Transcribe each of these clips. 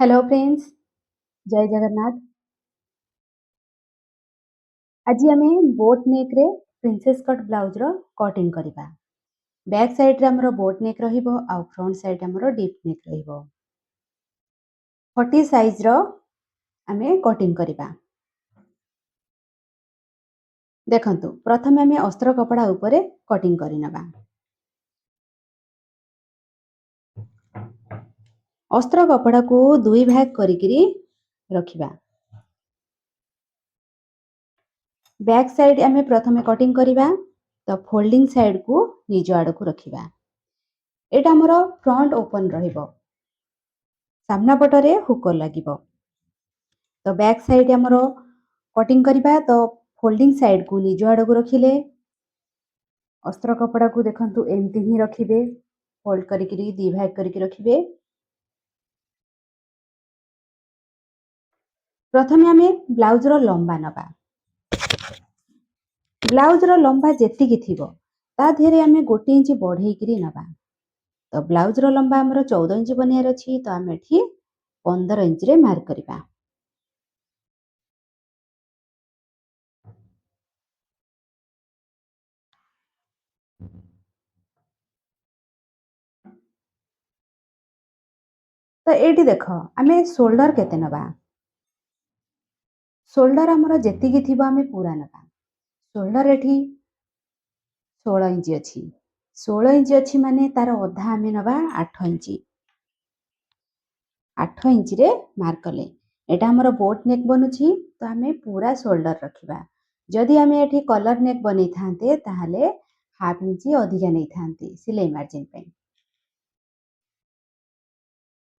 Hello friends, जय जगन्नाथ। आज आम बोट नेक रे प्रिंसेस कट ब्लाउज रो कटिंग करिबा। बैक साइड रे हमर बोट नेक रहिबो आ फ्रंट साइड हमर डीप नेक रहिबो। 40 साइज रो आमे कटिंग करिबा। देखंतु प्रथमे आमे अस्त्र कपड़ा ऊपर कटिंग करि नबा। अस्त्र कपड़ा को दुई भाग करिकरी रखिबा। बैक साइड आमे प्रथमे कटिंग करिबा तो फोल्डिंग साइड को निज आड़ को रखिबा। एटा हमर फ्रंट ओपन रहिबो। सामना पटरे हुक लागिबो। तो बैक साइड हमर कटिंग करिबा तो फोल्डिंग साइड को निज आड़ को रखिले अस्त्र कपड़ा को देखंतु एमती ही रखिबे। फोल्ड करिकरी दी भाग करिकरी रखिबे। प्रथमे आमे ब्लाउज रो लंबा नबा। ब्लाउज रो लंबा जेतिकी थिबो ता धेरे आमे 1 इंच बढ़ेइकरी नबा। तो ब्लाउज रो लंबा हमर 14 इंच बनियार अछि तो आमे एठी 15 इंच रे मार्क करिबा। तो एठी देखो आमे शोल्डर केते नबा। शोल्डर हमर जेतिकी थिबो आमे पूरा नबा। शोल्डर एठी 16 इंच अछि। 16 इंच अछि माने तार अधा आमे नबा 8 इंच। 8 इंच रे मार्क कले एटा हमर बोट नेक बनुछि तो आमे पूरा शोल्डर रखिबा। जदि आमे एठी कलर नेक बनै थांते ताहाले हाफ इंच अधिका नै थांते सिलाई मार्जिन पे।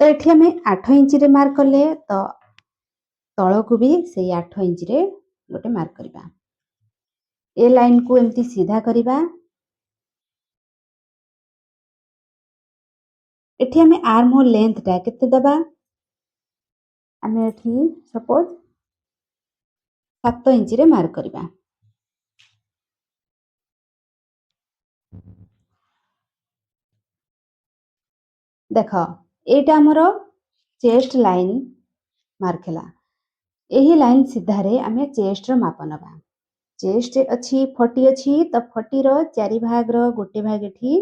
तो एठी आमे 8 इंच रे मार्क कले तो तळको भी सेई 8 इंच रे गोटे मार्क करिबा। ए लाइन को एमती सीधा करिबा। एठी आमे आर्म होल लेंथ टा केते दबा। आमे एठी सपोज 7 इंच रे मार्क करिबा। देख एटा हमरो चेस्ट लाइन मार्क हैला। एही लाइन सीधा रे आमे चेस्ट रो माप नबा। चेस्ट अछि 40 अछि तो 40 रो 4 भाग रो गोटे भाग एठी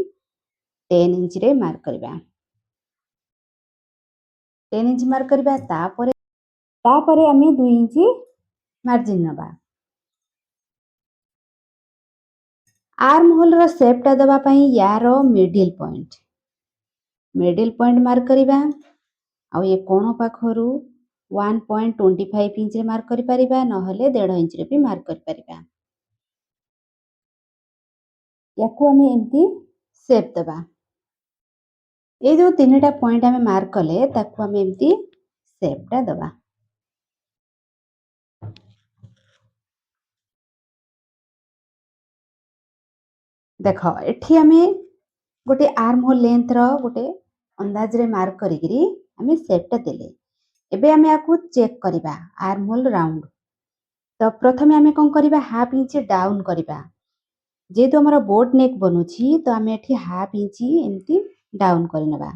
10 इंच रे मार्क करिबा। 10 इंच मार्क करिबा तापरे आमे 2 इंच मार्जिन नबा। आर्म होल रो शेप टा दबा पई यारो मिडिल पॉइंट मार्क करिबा। आ ये कोण पाखरु 1.25 इंच रे मार्क करि परिबा नहले 1.5 इंच रे भी मार्क करि परिबा। याकू आमे एमती शेप दबा। ए जो तीनटा पॉइंट आमे मार्क कले ताकू आमे एमती शेप टा दबा। देख एठी आमे गोटे आर्म होल लेंथ रो गोटे अंदाज रे मार्क करिकरी आमे शेप टा देले। एबे आमे आकू चेक करिबा आर्म होल राउंड। तो प्रथमे आमे कोन करिबा हाफ इंच डाउन करिबा। जेहेतु हमर बोट नेक बनुछि तो आमे एठी हाफ इंच एमती डाउन करि नबा।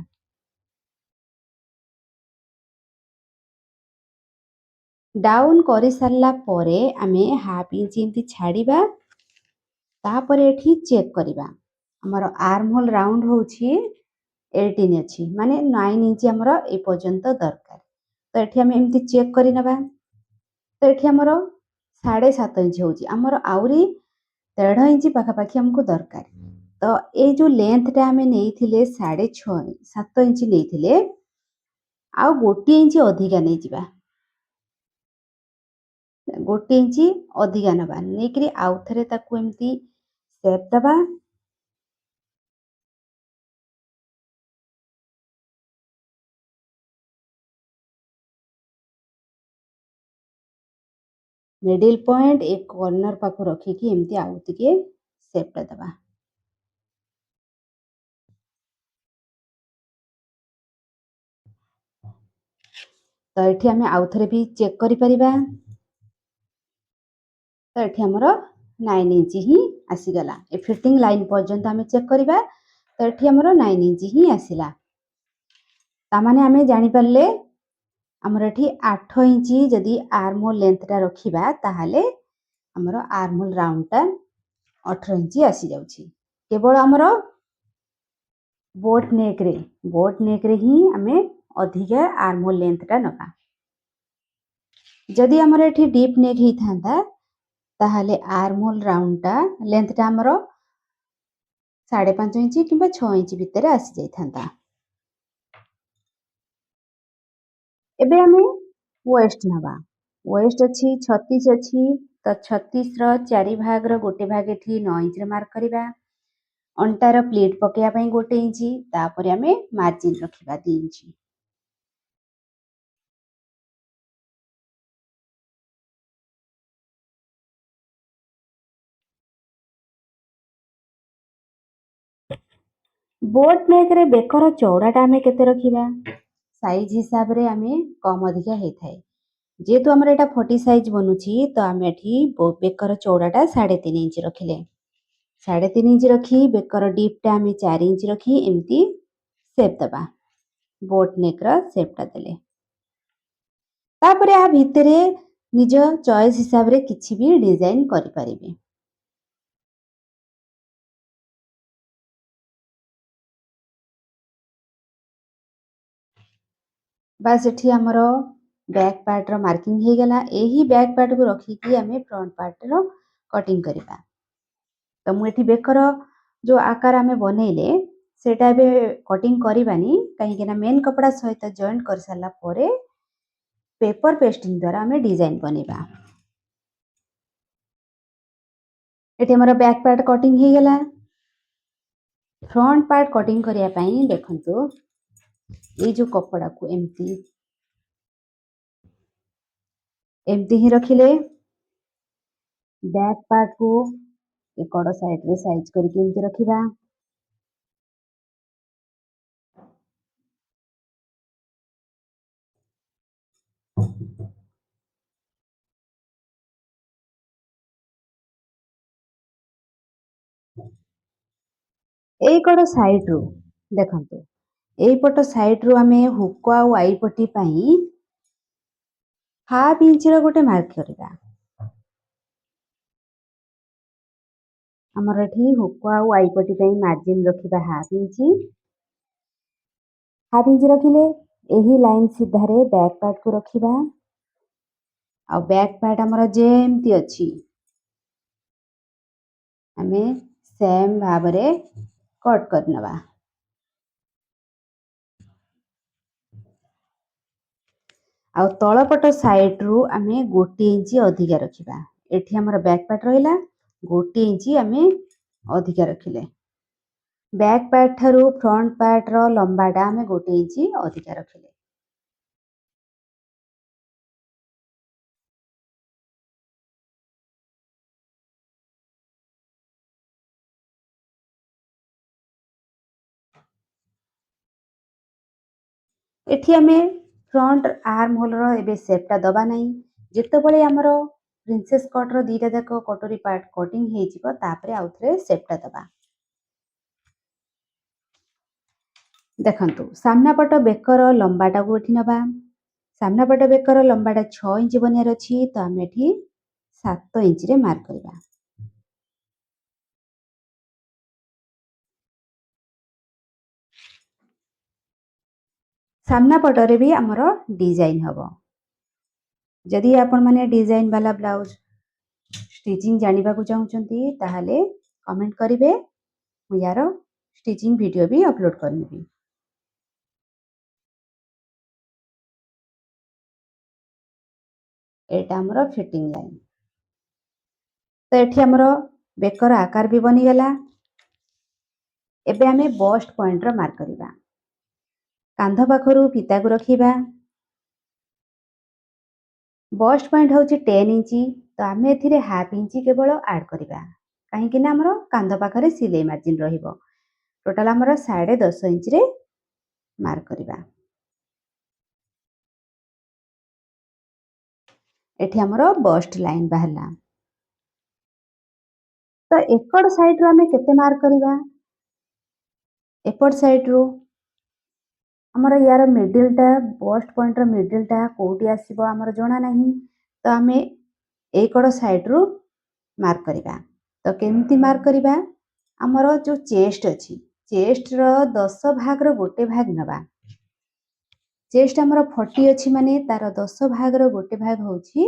डाउन करि सारला परे आमे हाफ इंच एमती छाड़िबा। तापरे एठी चेक करिबा हमर आर्म होल राउंड होछि 18 अछि माने 9 इंच हमर ए पर्यंत दरकार। तो एठी आमे एमती चेक करि नबा। तो एठी हमर 7.5 इंच होछि हमर आउरी 1.5 इंच पाखापाखी हमको दरकार। तो ए जो लेंथ टा आमे नेइथिले 6.5 7 इंच नेइथिले आउ 1 इंच अधिका नै जिबा। 1 इंच अधिका नबा नेकरी आउ थरे ताकू एमती शेप दबा। मिडिल पॉइंट एक कॉर्नर पाखु रखिकी एमती आउ तिके शेप टा दबा। तो एठी आमे आउ थरे भी चेक करि परिबा। तो एठी हमर 9 इंच ही आसीगला। ए फिटिंग लाइन पर्यंत आमे चेक करिबा। तो एठी हमर 9 इंच ही आसिला। ता माने आमे जानि पारले ଆମର ଏଠି 8 ଇଞ୍ଚ ଯଦି ଆର୍ମ ହୋଲ୍ ଲେନ୍ଥଟା ରଖିବା ତାହେଲେ ଆମର ଆର୍ମ ହୋଲ୍ ରାଉଣ୍ଡଟା 18 ଇଞ୍ଚ ଆସିଯାଉଛି। କେବଳ ଆମର ବୋଟ୍ ନେକ୍ରେ ହିଁ ଆମେ ଅଧିକା ଆର୍ମ ହୋଲ୍ ଲେନ୍ଥଟା ନେବା। ଯଦି ଆମର ଏଠି ଡିପ୍ ନେକ୍ ହେଇଥାନ୍ତା ତାହେଲେ ଆର୍ମ ହୋଲ୍ ରାଉଣ୍ଡଟା ଲେନ୍ଥଟା ଆମର 5.5 ଇଞ୍ଚ କିମ୍ବା 6 ଇଞ୍ଚ ଭିତରେ ଆସିଯାଇଥାନ୍ତା। ଏବେ ଆମେ ୱେଷ୍ଟ ନେବା। ୱେଷ୍ଟ ଅଛି 36 ଅଛି, ତ 36ର 4 ଭାଗର ଗୋଟେ ଭାଗ ଏଠି 9 ଇଞ୍ଚରେ ମାର୍କ କରିବା। ଅଣ୍ଟାର ପ୍ଲିଟ୍ ପକେଇବା ପାଇଁ 1 ଇଞ୍ଚ, ତାପରେ ଆମେ ମାର୍ଜିନ୍ ରଖିବା 2 ଇଞ୍ଚ। ବୋଟ୍ ନେକ୍ରେ ବେକର ଚଉଡ଼ାଟା ଆମେ କେତେ ରଖିବା? ସାଇଜ୍ ହିସାବରେ ଆମେ କମ୍ ଅଧିକା ହେଇଥାଏ। ଯେହେତୁ ଆମର ଏଇଟା 40 ସାଇଜ୍ ବନୁଛି ତ ଆମେ ଏଠି ବେକର ଚଉଡ଼ାଟା 3.5 ଇଞ୍ଚ ରଖିଲେ। 3.5 ଇଞ୍ଚ ରଖି ବେକର ଡିପ୍ଟା ଆମେ 4 ଇଞ୍ଚ ରଖି ଏମିତି ସେପ୍ ଦେବା। ବୋଟ୍ ନେକ୍ର ସେପ୍ଟା ଦେଲେ ତାପରେ ଆ ଭିତରେ ନିଜ ଚଏସ୍ ହିସାବରେ କିଛି ବି ଡିଜାଇନ୍ କରିପାରିବେ। ବାସ୍ ଏଠି ଆମର ବ୍ୟାକ୍ ପାର୍ଟର ମାର୍କିଂ ହେଇଗଲା। ଏହି ବ୍ୟାକ୍ ପାର୍ଟକୁ ରଖିକି ଆମେ ଫ୍ରଣ୍ଟ ପାର୍ଟର କଟିଂ କରିବା। ତ ମୁଁ ଏଠି ବେକର ଯୋଉ ଆକାର ଆମେ ବନେଇଲେ ସେଇଟା ଏବେ କଟିଂ କରିବାନି, କାହିଁକିନା ମେନ୍ କପଡ଼ା ସହିତ ଜଏଣ୍ଟ କରିସାରିଲା ପରେ ପେପର ପେଷ୍ଟିଂ ଦ୍ୱାରା ଆମେ ଡିଜାଇନ୍ ବନେଇବା। ଏଠି ଆମର ବ୍ୟାକ୍ ପାର୍ଟ କଟିଂ ହେଇଗଲା। ଫ୍ରଣ୍ଟ ପାର୍ଟ କଟିଂ କରିବା ପାଇଁ ଦେଖନ୍ତୁ ଏଇ ଯୋଉ କପଡ଼ାକୁ ଏମିତି ହିଁ ରଖିଲେ ବ୍ୟାକ୍ ପାର୍ଟକୁ ଏ କଡ଼ ସାଇଡରେ ସାଇଜ୍ କରିକି ଏମିତି ରଖିବା। ଏଇ କଡ଼ ସାଇଡରୁ ଦେଖନ୍ତୁ, ଏଇପଟ ସାଇଡରୁ ଆମେ ହୁକ ଆଉ ଆଇ ପଟି ପାଇଁ 1/2 ଇଞ୍ଚର ଗୋଟେ ମାର୍କ କରିବା। ଆମର ଏଠି ହୁକ ଆଉ ଆଇ ପଟି ପାଇଁ ମାର୍ଜିନ୍ ରଖିବା 1/2 ଇଞ୍ଚ। 1/2 ଇଞ୍ଚ ରଖିଲେ ଏହି ଲାଇନ୍ ସିଧାରେ ବ୍ୟାକ୍ ପାର୍ଟକୁ ରଖିବା। ଆଉ ବ୍ୟାକ୍ ପାର୍ଟ ଆମର ଯେମିତି ଅଛି ଆମେ ସେମ୍ ଭାବରେ କଟ୍ କରିନେବା। ଆଉ ତଳପଟ ସାଇଡରୁ ଆମେ 1 ଇଞ୍ଚ ଅଧିକା ରଖିବା। ଏଠି ଆମର ବ୍ୟାକ୍ ପାର୍ଟ ରହିଲା, 1 ଇଞ୍ଚ ଆମେ ଅଧିକା ରଖିଲେ। ବ୍ୟାକ୍ ପାର୍ଟ ଠାରୁ ଫ୍ରଣ୍ଟ ପାର୍ଟର ଲମ୍ବାଟା ଆମେ 1 ଇଞ୍ଚ ଅଧିକା ରଖିଲେ। ଏଠି ଆମେ ଫ୍ରଣ୍ଟ ଆର୍ମ ହୋଲର ଏବେ ସେପ୍ଟା ଦେବା ନାହିଁ। ଯେତେବେଳେ ଆମର ପ୍ରିନ୍ସେସ୍ କଟ୍ର 2ଟା ଯାକ କଟୋରୀ ପାର୍ଟ କଟିଂ ହେଇଯିବ ତାପରେ ଆଉଥରେ ସେପ୍ଟା ଦେବା। ଦେଖନ୍ତୁ ସାମ୍ନା ପଟ ବେକର ଲମ୍ବାଟାକୁ ଏଠି ନେବା। ସାମ୍ନା ପଟ ବେକର ଲମ୍ବାଟା 6 ଇଞ୍ଚ ବନିବାର ଅଛି, ତ ଆମେ ଏଠି 7 ଇଞ୍ଚରେ ମାର୍କ କରିବା। ସାମ୍ନା ପଟରେ ବି ଆମର ଡିଜାଇନ୍ ହବ। ଯଦି ଆପଣମାନେ ଡିଜାଇନ୍ ବାଲା ବ୍ଲାଉଜ ଷ୍ଟିଚିଂ ଜାଣିବାକୁ ଚାହୁଁଛନ୍ତି ତାହେଲେ କମେଣ୍ଟ କରିବେ, ମୁଁ ୟାର ଷ୍ଟିଚିଂ ଭିଡ଼ିଓ ବି ଅପଲୋଡ଼ କରିନେବି। ଏଇଟା ଆମର ଫିଟିଂ ଲାଇନ୍। ତ ଏଠି ଆମର ବେକର ଆକାର ବି ବନିଗଲା। ଏବେ ଆମେ ବଷ୍ଟ ପଏଣ୍ଟର ମାର୍କ କରିବା। କାନ୍ଧ ପାଖରୁ ଫିତାକୁ ରଖିବା। ବଷ୍ଟ ପଏଣ୍ଟ ହେଉଛି 10 ଇଞ୍ଚ, ତ ଆମେ ଏଥିରେ 1/2 ଇଞ୍ଚ କେବଳ ଆଡ୍ କରିବା, କାହିଁକି ନା ଆମର କାନ୍ଧ ପାଖରେ ସିଲେଇ ମାର୍ଜିନ୍ ରହିବ। ଟୋଟାଲ ଆମର 10.5 ଇଞ୍ଚରେ ମାର୍କ କରିବା। ଏଠି ଆମର ବଷ୍ଟ ଲାଇନ୍ ବାହାରିଲା। ତ ଏପଟ ସାଇଡରୁ ଆମେ କେତେ ମାର୍କ କରିବା? ଏପଟ ସାଇଡରୁ ଆମର ୟାର ମିଡିଲଟା ବଷ୍ଟ ପଏଣ୍ଟର ମିଡିଲଟା କୋଉଠି ଆସିବ ଆମର ଜଣା ନାହିଁ, ତ ଆମେ ଏଇ କଡ଼ ସାଇଡରୁ ମାର୍କ କରିବା। ତ କେମିତି ମାର୍କ କରିବା? ଆମର ଯୋଉ ଚେଷ୍ଟ ଅଛି, ଚେଷ୍ଟର 10 ଭାଗର ଗୋଟେ ଭାଗ ନେବା। ଚେଷ୍ଟ ଆମର 40 ଅଛି ମାନେ ତାର 10 ଭାଗର ଗୋଟେ ଭାଗ ହଉଛି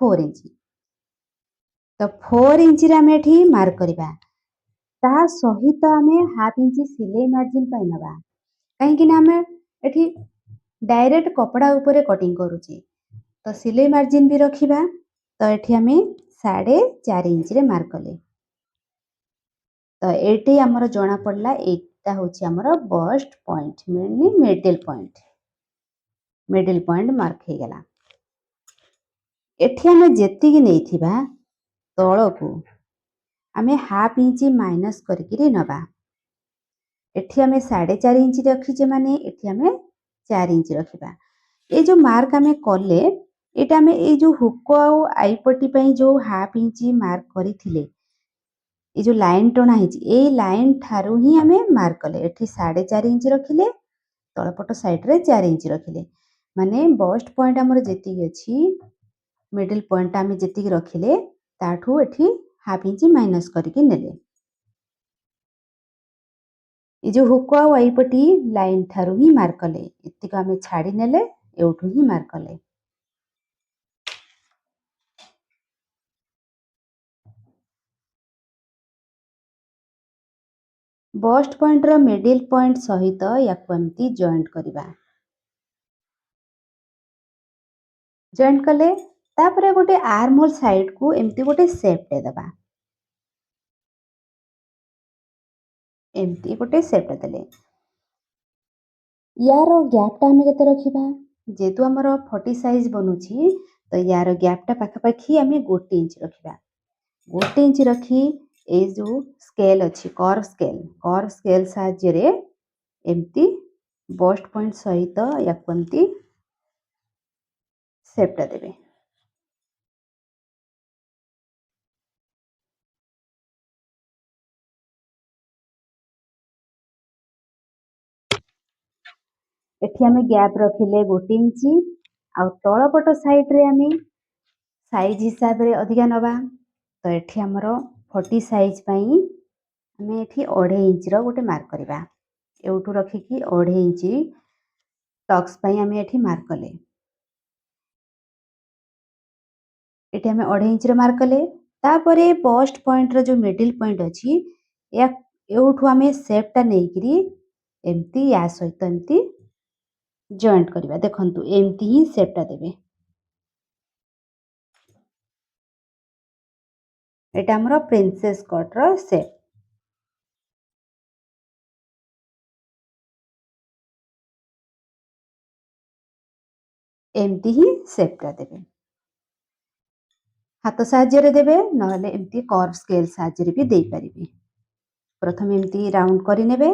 4 ଇଞ୍ଚ। ତ 4 ଇଞ୍ଚରେ ଆମେ ଏଠି ମାର୍କ କରିବା। ତା ସହିତ ଆମେ ହାଫ୍ ଇଞ୍ଚ ସିଲେଇ ମାର୍ଜିନ ପାଇଁ ନେବା, କାହିଁକି ନା ଆମେ ଏଠି ଡାଇରେକ୍ଟ କପଡ଼ା ଉପରେ କଟିଂ କରୁଛେ, ତ ସିଲେଇ ମାର୍ଜିନ ବି ରଖିବା। ତ ଏଠି ଆମେ 4.5 ଇଞ୍ଚରେ ମାର୍କ କଲେ। ତ ଏଇଠି ଆମର ଜଣା ପଡ଼ିଲା ଏଇଟା ହଉଛି ଆମର best point, middle point. Middle point mark ହେଇଗଲା। ଏଠି ଆମେ ଯେତିକି ନେଇଥିବା ତଳକୁ ଆମେ ହାଫ୍ ଇଞ୍ଚ ମାଇନସ୍ କରିକିରି ନେବା। ଏଠି ଆମେ 4.5 ଇଞ୍ଚ ରଖିଛେ ମାନେ ଏଠି ଆମେ 4 ଇଞ୍ଚ ରଖିବା। এই ଯୋଉ ମାର୍କ ଆମେ କଲେ, ଏଇଟା ଆମେ ଏଇ ଯୋଉ ହୁକ ଆଉ ଆଇପଟି ପାଇଁ ଯୋଉ ହାଫ୍ ଇଞ୍ଚ ମାର୍କ କରିଥିଲେ, এই ଯୋଉ ଲାଇନ ଟଣା ହେଇଛି, ଏଇ ଲାଇନ ଠାରୁ ହିଁ ଆମେ ମାର୍କ କଲେ। ଏଠି 4.5 ଇଞ୍ଚ ରଖିଲେ, ତଳପଟ ସାଇଡରେ 4 ଇଞ୍ଚ ରଖିଲେ, ମାନେ ବଷ୍ଟ ପଏଣ୍ଟ ଆମର ଯେତିକି ଅଛି, ମିଡିଲ ପଏଣ୍ଟ ଆମେ ଯେତିକି ରଖିଲେ ତାଠୁ ଏଠି ହାଫ୍ ଇଞ୍ଚ ମାଇନସ୍ କରିକି ନେଲେ। ଏ ଯୋଉ ହୁକ ଆଉ ଏଇପଟି ଲାଇନ ଠାରୁ ହିଁ ମାର୍କ କଲେ, ଏତିକ ଆମେ ଛାଡ଼ି ନେଲେ, ଏଉଠୁ ହିଁ ମାର୍କ କଲେ। ବଷ୍ଟ ପଏଣ୍ଟର ମିଡିଲ ପଏଣ୍ଟ ସହିତ ୟାକୁ ଏମିତି ଜଏଣ୍ଟ କରିବା। ଜଏଣ୍ଟ କଲେ, ତାପରେ ଗୋଟେ ଆର୍ମ ହୋଲ ସାଇଡକୁ ଏମିତି ଗୋଟେ ସେପ୍ଟେ ଦେବା। ଏମିତି ଗୋଟେ ସେପ୍ଟେ ଦେଲେ, ୟାର ଗ୍ୟାପଟା ଆମେ କେତେ ରଖିବା? ଯେହେତୁ ଆମର 40 ସାଇଜ ବନୁଛି, ତ ୟାର ଗ୍ୟାପଟା ପାଖାପାଖି ଆମେ 1 ଇଞ୍ଚ ରଖିବା। 1 ଇଞ୍ଚ ରଖି ଏଇ ଯୋଉ ସ୍କେଲ ଅଛି, କର୍ଭ ସ୍କେଲ ସାହାଯ୍ୟରେ ଏମିତି ବଷ୍ଟ ପଏଣ୍ଟ ସହିତ ୟାକୁ ଏମିତି ସେପ୍ଟା ଦେବେ। ଏଠି ଆମେ ଗ୍ୟାପ ରଖିଲେ 1 ଇଞ୍ଚ, ଆଉ ତଳପଟ ସାଇଡରେ ଆମେ ସାଇଜ ହିସାବରେ ଅଧିକା ନେବା। ତ ଏଠି ଆମର 40 ସାଇଜ ପାଇଁ ଆମେ ଏଠି 2.5 ଇଞ୍ଚର ଗୋଟେ ମାର୍କ କରିବା। ଏଉଠୁ ରଖିକି 2.5 ଇଞ୍ଚ ଟକ୍ସ ପାଇଁ ଆମେ ଏଠି ମାର୍କ କଲେ। ଏଠି ଆମେ 2.5 ଇଞ୍ଚର ମାର୍କ କଲେ। ତାପରେ ବଷ୍ଟ ପଏଣ୍ଟର ଯୋଉ ମିଡିଲ ପଏଣ୍ଟ ଅଛି, ଏଉଠୁ ଆମେ ସେପ୍ଟା ନେଇକିରି ଏମିତି ୟା ସହିତ ଏମିତି ଜଏଣ୍ଟ କରିବା। ଦେଖନ୍ତୁ ଏମିତି ହିଁ ସେପ୍ଟା ଦେବେ। এটা ଆମର ପ୍ରିନ୍ସେସ୍ କଟ୍ର ସେପ୍। ଏମିତି ହିଁ ସେପ୍ଟା ଦେବେ। ହାତ ସାହାଯ୍ୟରେ ଦେବେ, ନହେଲେ ଏମିତି କର୍ଭ ସ୍କେଲ ସାହାଯ୍ୟରେ ବି ଦେଇପାରିବେ। ପ୍ରଥମେ ଏମିତି ରାଉଣ୍ଡ କରିନେବେ,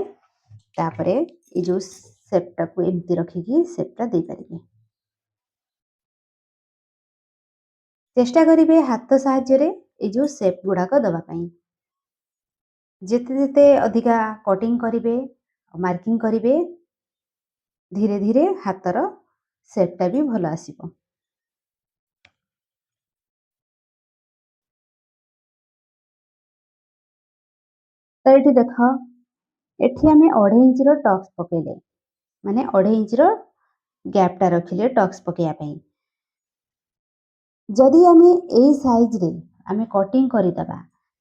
ତାପରେ ଏଇ ଯୋଉ ସେପ୍ଟାକୁ ଏମିତି ରଖିକି ସେପ୍ଟା ଦେଇପାରିବେ। ଚେଷ୍ଟା କରିବେ ହାତ ସାହାଯ୍ୟରେ ଏଇ ଯୋଉ ସେପ୍ ଗୁଡାକ ଦେବା ପାଇଁ। ଯେତେ ଯେତେ ଅଧିକା କଟିଂ କରିବେ, ମାର୍କିଂ କରିବେ, ଧୀରେ ଧୀରେ ହାତର ସେପ୍ଟା ବି ଭଲ ଆସିବ। ତ ଏଠି ଦେଖ, ଏଠି ଆମେ 2.5 ଇଞ୍ଚର ଟକ୍ସ ପକେଇଲେ, ମାନେ 2.5 ଇଞ୍ଚର ଗ୍ୟାପଟା ରଖିଲେ ଟକ୍ସ ପକେଇବା ପାଇଁ। ଯଦି ଆମେ ଏଇ ସାଇଜରେ ଆମେ କଟିଂ କରିଦେବା,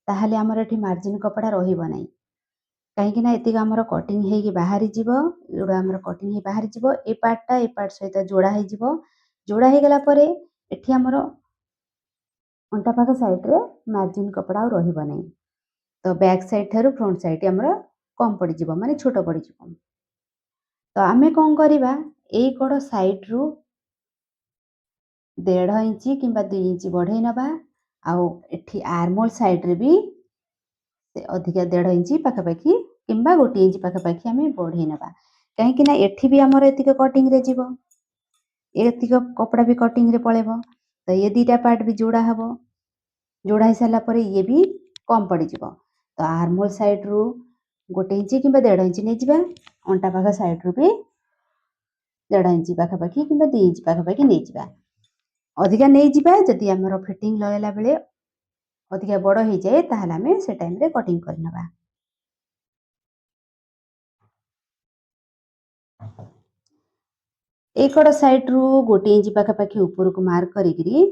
ତାହେଲେ ଆମର ଏଠି ମାର୍ଜିନ କପଡ଼ା ରହିବ ନାହିଁ। କାହିଁକି ନା ଏତିକି ଆମର କଟିଂ ହେଇକି ବାହାରିଯିବ, ଏଗୁଡ଼ା ଆମର କଟିଂ ହେଇ ବାହାରିଯିବ, ଏ ପାର୍ଟ ସହିତ ଯୋଡ଼ା ହେଇଯିବ। ଯୋଡ଼ା ହେଇଗଲା ପରେ ଏଠି ଆମର ଅଣ୍ଟା ପାଖ ସାଇଡରେ ମାର୍ଜିନ କପଡ଼ା ଆଉ ରହିବ ନାହିଁ। ତ ବ୍ୟାକ୍ ସାଇଡ୍ ଠାରୁ ଫ୍ରଣ୍ଟ ସାଇଡ୍ ଆମର କମ୍ ପଡ଼ିଯିବ, ମାନେ ଛୋଟ ପଡ଼ିଯିବ। ତ ଆମେ କ'ଣ କରିବା, ଏଇ କଡ଼ ସାଇଡରୁ 1.5 ଇଞ୍ଚ କିମ୍ବା 2 ଇଞ୍ଚ ବଢ଼େଇ ନେବା, ଆଉ ଏଠି ଆର୍ମହୋଲ ସାଇଡରେ ବି ଅଧିକା 1.5 ଇଞ୍ଚ ପାଖାପାଖି କିମ୍ବା 1 ଇଞ୍ଚ ପାଖାପାଖି ଆମେ ବଢ଼େଇ ନେବା। କାହିଁକି ନା ଏଠି ବି ଆମର ଏତିକ କଟିଂରେ ଯିବ, ଏତିକ କପଡ଼ା ବି କଟିଂରେ ପଳେଇବ। ତ ଏ ଦୁଇଟା ପାର୍ଟ ବି ଯୋଡ଼ା ହେବ। ଯୋଡ଼ା ହେଇସାରିଲା ପରେ ଇଏ ବି କମ୍ ପଡ଼ିଯିବ। ତ ଆର୍ମହୋଲ ସାଇଡରୁ 1 ଇଞ୍ଚ କିମ୍ବା 1.5 ଇଞ୍ଚ ନେଇଯିବା, ଅଣ୍ଟା ପାଖ ସାଇଡରୁ ବି 1.5 इंच पाखापाखि किंबा 2 इंच पाखापाखि नेइजिबा। अधिका नेइजिबा जदि हमर फिटिंग लगाइला बेले अधिका बड़ हो जाए ताहले आमे से टाइम रे कटिंग करनबा। एकड़ साइड रु 1 इंच पाखापाखि ऊपर को मार्क करिकरी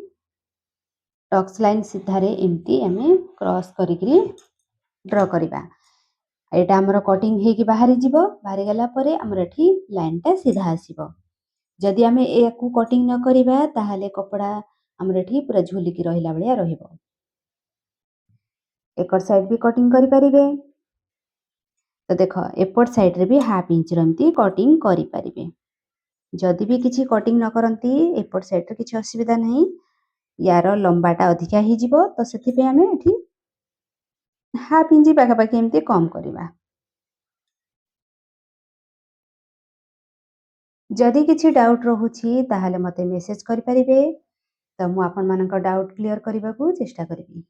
टक्स लाइन सीधारे एमती आमे क्रॉस करिकरी ड्रॉ करिबा। एटा हमर कटिंग हेकी बाहरी जिवो, बाहरी गला परे हमर एठी लाइन टा सीधा आसीबो। जदि आमे एकु कटिंग न करिबा ताहले कपड़ा हमर एठी पूरा झुलिकी रहिला बलिया रहिबो। एकड़ साइड भी कटिंग करि परिबे। तो देखो एपट साइड रे भी हाफ इंच रमती कटिंग करि परिबे। जदि भी किछि कटिंग न करंती एपट साइड रे किछि असुविधा नहीं, यार लंबाटा अधिका ही जिवो तो सेथि पे आमे एठी हाफ इंच पाखापाखि एमती कम करिबा। जदि किछि डाउट रहुछि ताहले मते मेसेज करि परिबे, तो मु आपन मानक डाउट क्लियर करिबाकू चेष्टा करिबि।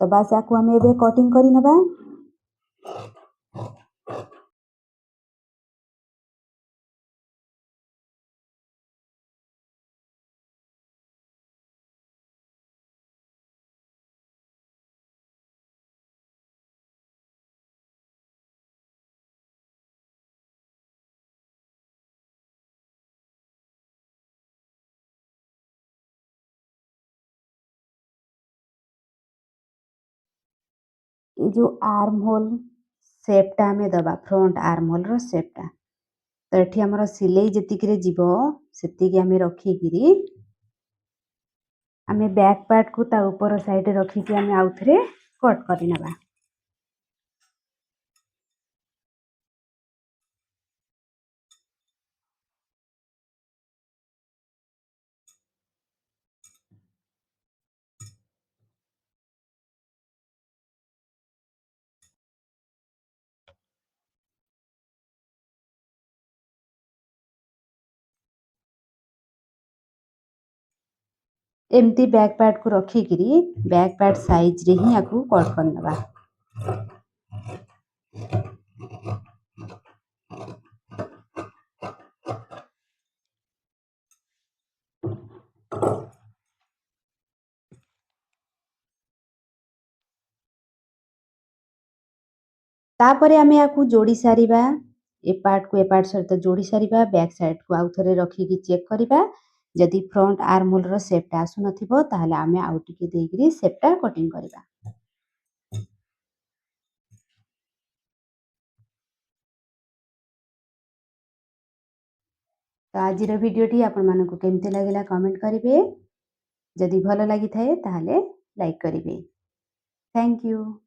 तो बास आकु आमे एबे कटिंग करि नबा। ये जो आर्म होल शेपटा आमे दबा फ्रंट आर्म होल रो शेपटा, तो एठी हमर सिलाई जेतिकिरे जिवो सेतिकी आमे रखिकिरी आमे बैक पार्ट को ता ऊपर साइड रखिकी आमे आउथरे कट करि नबा। एमती बैक पार्ट को रखिकिरी बैक पार्ट साइज रे ही आकू कट कर नबा। तापरे आमे आकू जोड़ी सारिबा। ए पार्ट को ए पार्ट सहित जोड़ी सारिबा। बैक साइड को आउ थरे रखिकी चेक करिबा। जदि फ्रंट आर्म होल रो शेपटा आसु नथिबो ताहले आमे आउ टिके देइकरी शेपटा कटिंग करिबा। तो आजिर भिडियोटी आपण मानकु केमती लागिला कमेंट करिवे। जदि भलो लागि थाए ताहले लाइक करिवे। Thank you.